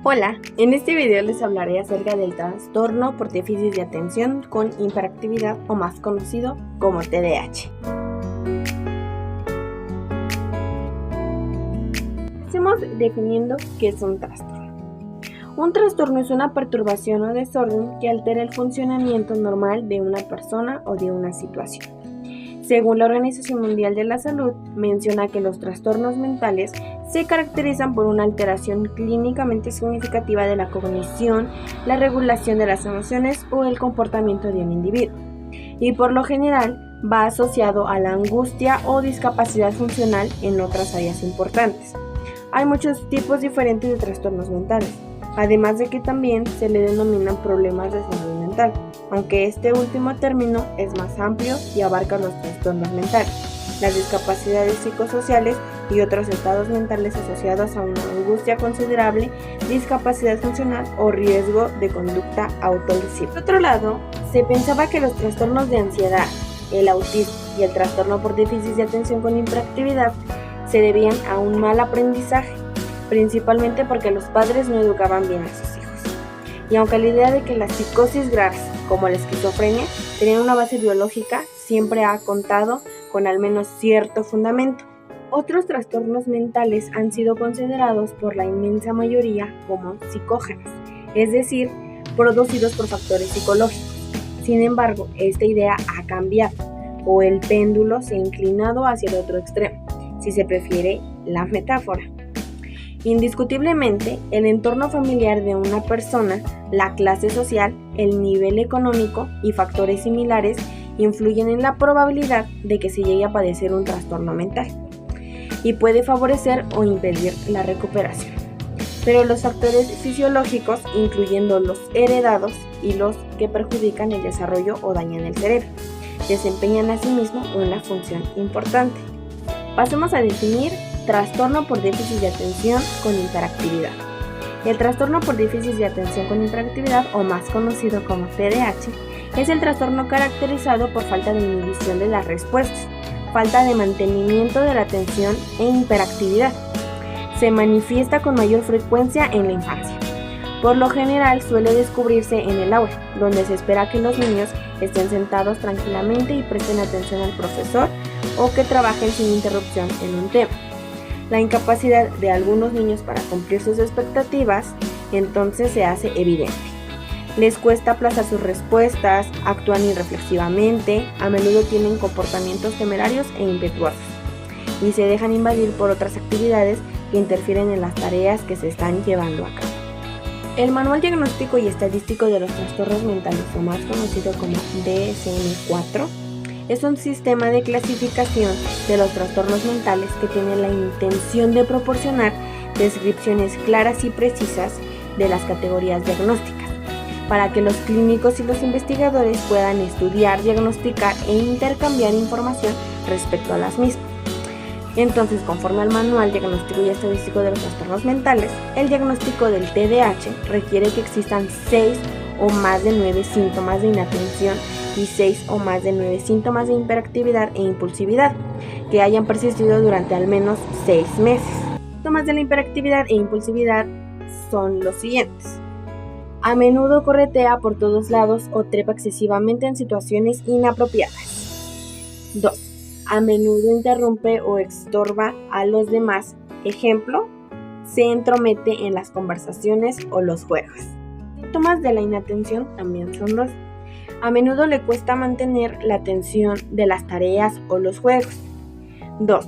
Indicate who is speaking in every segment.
Speaker 1: Hola, en este video les hablaré acerca del trastorno por déficit de atención con hiperactividad o más conocido como TDAH. Empecemos definiendo qué es un trastorno. Un trastorno es una perturbación o desorden que altera el funcionamiento normal de una persona o de una situación. Según la Organización Mundial de la Salud, menciona que los trastornos mentales se caracterizan por una alteración clínicamente significativa de la cognición, la regulación de las emociones o el comportamiento de un individuo, y por lo general va asociado a la angustia o discapacidad funcional en otras áreas importantes. Hay muchos tipos diferentes de trastornos mentales, además de que también se le denominan problemas de salud mental, aunque este último término es más amplio y abarca los trastornos mentales, las discapacidades psicosociales y otros estados mentales asociados a una angustia considerable, discapacidad funcional o riesgo de conducta autolesiva. Por otro lado, se pensaba que los trastornos de ansiedad, el autismo y el trastorno por déficit de atención con hiperactividad se debían a un mal aprendizaje, principalmente porque los padres no educaban bien a sus hijos. Y aunque la idea de que las psicosis graves, como la esquizofrenia, tenían una base biológica, siempre ha contado con al menos cierto fundamento. Otros trastornos mentales han sido considerados por la inmensa mayoría como psicógenos, es decir, producidos por factores psicológicos. Sin embargo, esta idea ha cambiado, o el péndulo se ha inclinado hacia el otro extremo, si se prefiere la metáfora. Indiscutiblemente, el entorno familiar de una persona, la clase social, el nivel económico y factores similares influyen en la probabilidad de que se llegue a padecer un trastorno mental y puede favorecer o impedir la recuperación. Pero los factores fisiológicos, incluyendo los heredados y los que perjudican el desarrollo o dañan el cerebro, desempeñan asimismo una función importante. Pasemos a definir trastorno por déficit de atención con hiperactividad. El trastorno por déficit de atención con hiperactividad, o más conocido como TDAH, es el trastorno caracterizado por falta de inhibición de las respuestas, falta de mantenimiento de la atención e hiperactividad. Se manifiesta con mayor frecuencia en la infancia. Por lo general suele descubrirse en el aula, donde se espera que los niños estén sentados tranquilamente y presten atención al profesor o que trabajen sin interrupción en un tema. La incapacidad de algunos niños para cumplir sus expectativas entonces se hace evidente. Les cuesta aplazar sus respuestas, actúan irreflexivamente, a menudo tienen comportamientos temerarios e impetuosos y se dejan invadir por otras actividades que interfieren en las tareas que se están llevando a cabo. El Manual Diagnóstico y Estadístico de los Trastornos Mentales, o más conocido como DSM-4, es un sistema de clasificación de los trastornos mentales que tiene la intención de proporcionar descripciones claras y precisas de las categorías diagnósticas, para que los clínicos y los investigadores puedan estudiar, diagnosticar e intercambiar información respecto a las mismas. Entonces, conforme al Manual Diagnóstico y Estadístico de los Trastornos Mentales, el diagnóstico del TDAH requiere que existan 6 o más de 9 síntomas de inatención y 6 o más de 9 síntomas de hiperactividad e impulsividad que hayan persistido durante al menos 6 meses. Los síntomas de la hiperactividad e impulsividad son los siguientes. A menudo corretea por todos lados o trepa excesivamente en situaciones inapropiadas. 2. A menudo interrumpe o estorba a los demás. Ejemplo, se entromete en las conversaciones o los juegos. Síntomas de la inatención también son dos. A menudo le cuesta mantener la atención de las tareas o los juegos. 2.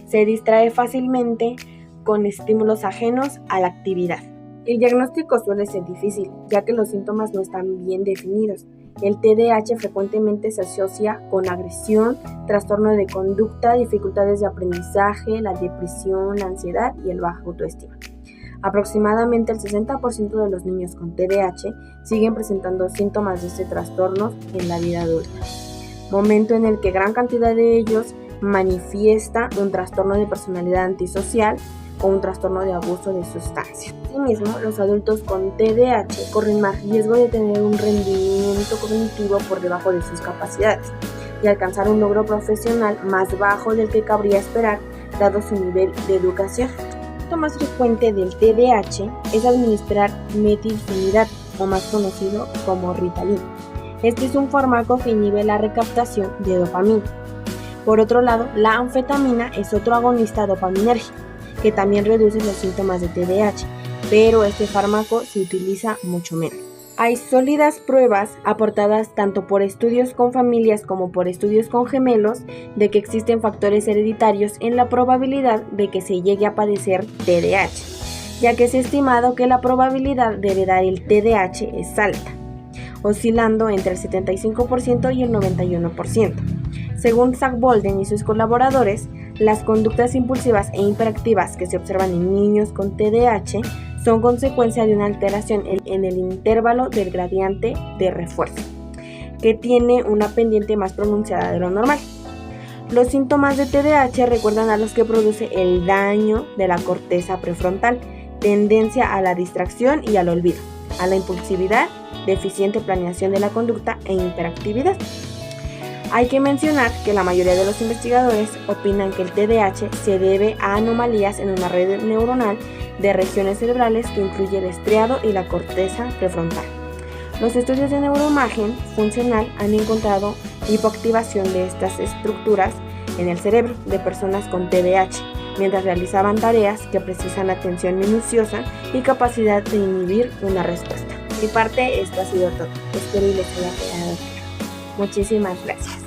Speaker 1: Se distrae fácilmente con estímulos ajenos a la actividad. El diagnóstico suele ser difícil, ya que los síntomas no están bien definidos. El TDAH frecuentemente se asocia con agresión, trastorno de conducta, dificultades de aprendizaje, la depresión, la ansiedad y el baja autoestima. Aproximadamente el 60% de los niños con TDAH siguen presentando síntomas de este trastorno en la vida adulta, momento en el que gran cantidad de ellos manifiesta un trastorno de personalidad antisocial o un trastorno de abuso de sustancias. Asimismo, los adultos con TDAH corren más riesgo de tener un rendimiento cognitivo por debajo de sus capacidades y alcanzar un logro profesional más bajo del que cabría esperar dado su nivel de educación. El más frecuente del TDAH es administrar metilfenidato, o más conocido como Ritalin. Este es un fármaco que inhibe la recaptación de dopamina. Por otro lado, la anfetamina es otro agonista dopaminérgico, que también reduce los síntomas de TDAH, pero este fármaco se utiliza mucho menos. Hay sólidas pruebas aportadas tanto por estudios con familias como por estudios con gemelos de que existen factores hereditarios en la probabilidad de que se llegue a padecer TDAH, ya que se ha estimado que la probabilidad de heredar el TDAH es alta, oscilando entre el 75% y el 91%. Según Zach Bolden y sus colaboradores, las conductas impulsivas e hiperactivas que se observan en niños con TDAH son consecuencia de una alteración en el intervalo del gradiente de refuerzo, que tiene una pendiente más pronunciada de lo normal. Los síntomas de TDAH recuerdan a los que produce el daño de la corteza prefrontal, tendencia a la distracción y al olvido, a la impulsividad, deficiente planeación de la conducta e hiperactividad. Hay que mencionar que la mayoría de los investigadores opinan que el TDAH se debe a anomalías en una red neuronal de regiones cerebrales que incluye el estriado y la corteza prefrontal. Los estudios de neuroimagen funcional han encontrado hipoactivación de estas estructuras en el cerebro de personas con TDAH, mientras realizaban tareas que precisan atención minuciosa y capacidad de inhibir una respuesta. De mi parte, esto ha sido todo. Espero y les haya quedado claro. Muchísimas gracias.